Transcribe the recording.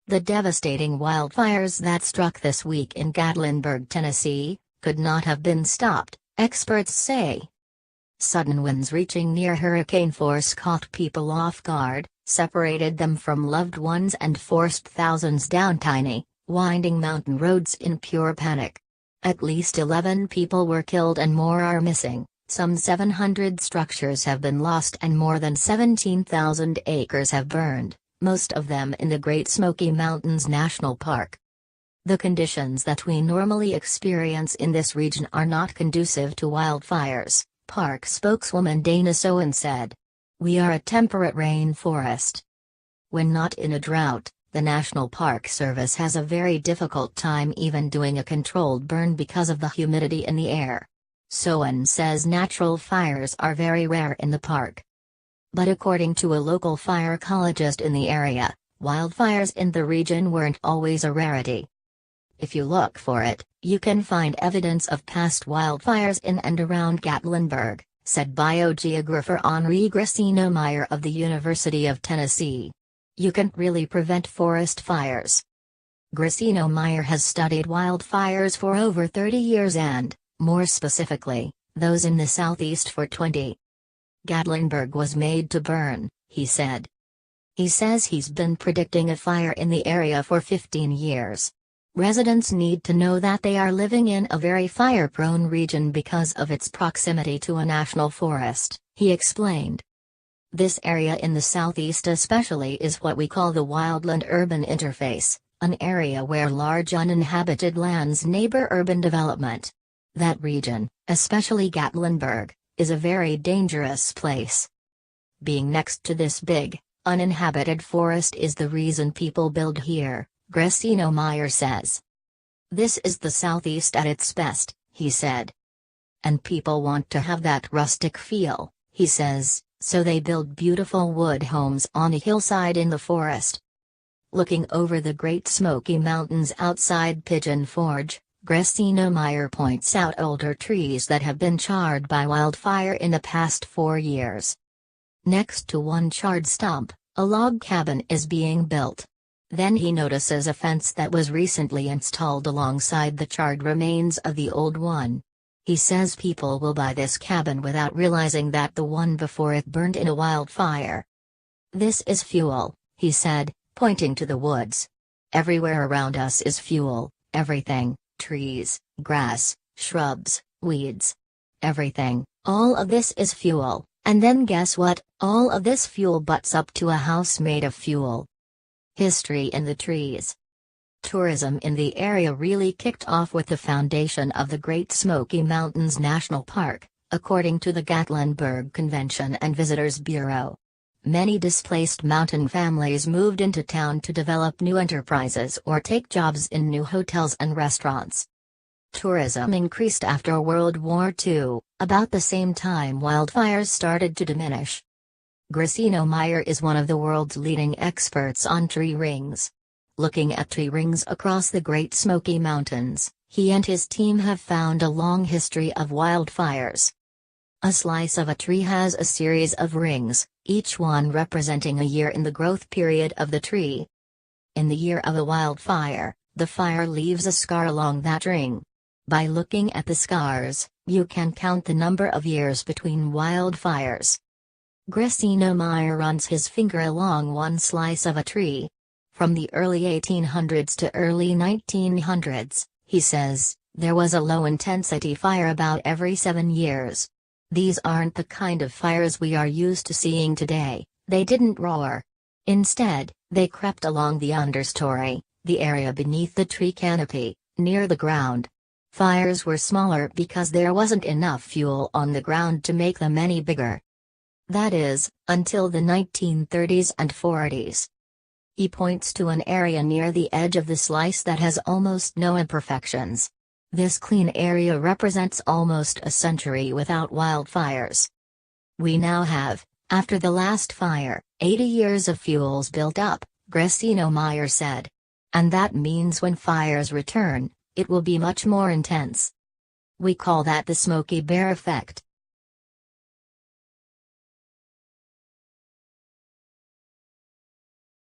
The devastating wildfires that struck this week in Gatlinburg, Tennessee, could not have been stopped, experts say. Sudden winds reaching near hurricane force caught people off guard, separated them from loved ones and forced thousands down tiny, winding mountain roads in pure panic. At least 11 people were killed and more are missing, some 700 structures have been lost and more than 17,000 acres have burned, most of them in the Great Smoky Mountains National Park. The conditions that we normally experience in this region are not conducive to wildfires, park spokeswoman Dana Soehn said. We are a temperate rainforest. When not in a drought, the National Park Service has a very difficult time even doing a controlled burn because of the humidity in the air. Soehn says natural fires are very rare in the park. But according to a local fire ecologist in the area, wildfires in the region weren't always a rarity. If you look for it, you can find evidence of past wildfires in and around Gatlinburg, said biogeographer Henri Gracino-Meyer of the University of Tennessee. You can't really prevent forest fires. Gracino-Meyer has studied wildfires for over 30 years and, more specifically, those in the southeast for 20. Gatlinburg was made to burn, he said. He says he's been predicting a fire in the area for 15 years. Residents need to know that they are living in a very fire-prone region because of its proximity to a national forest, he explained. This area in the southeast especially is what we call the wildland-urban interface, an area where large uninhabited lands neighbor urban development. That region, especially Gatlinburg, is a very dangerous place. Being next to this big, uninhabited forest is the reason people build here, Gracino-Meyer says. This is the southeast at its best, he said. And people want to have that rustic feel, he says, so they build beautiful wood homes on a hillside in the forest. Looking over the Great Smoky Mountains outside Pigeon Forge, Gracino-Meyer points out older trees that have been charred by wildfire in the past 4 years. Next to one charred stump, a log cabin is being built. Then he notices a fence that was recently installed alongside the charred remains of the old one. He says people will buy this cabin without realizing that the one before it burned in a wildfire. This is fuel, he said, pointing to the woods. Everywhere around us is fuel, everything, trees, grass, shrubs, weeds. Everything, all of this is fuel, and then guess what, all of this fuel butts up to a house made of fuel. History in the trees. Tourism in the area really kicked off with the foundation of the Great Smoky Mountains National Park, according to the Gatlinburg Convention and Visitors Bureau. Many displaced mountain families moved into town to develop new enterprises or take jobs in new hotels and restaurants. Tourism increased after World War II, about the same time wildfires started to diminish. Gracino-Meyer is one of the world's leading experts on tree rings. Looking at tree rings across the Great Smoky Mountains, he and his team have found a long history of wildfires. A slice of a tree has a series of rings, each one representing a year in the growth period of the tree. In the year of a wildfire, the fire leaves a scar along that ring. By looking at the scars, you can count the number of years between wildfires. Gracino-Meyer runs his finger along one slice of a tree. From the early 1800s to early 1900s, he says, there was a low-intensity fire about every 7 years. These aren't the kind of fires we are used to seeing today, they didn't roar. Instead, they crept along the understory, the area beneath the tree canopy, near the ground. Fires were smaller because there wasn't enough fuel on the ground to make them any bigger. That is, until the 1930s and 40s. He points to an area near the edge of the slice that has almost no imperfections. This clean area represents almost a century without wildfires. We now have, after the last fire, 80 years of fuels built up, Gracino-Meyer said. And that means when fires return, it will be much more intense. We call that the Smokey Bear effect.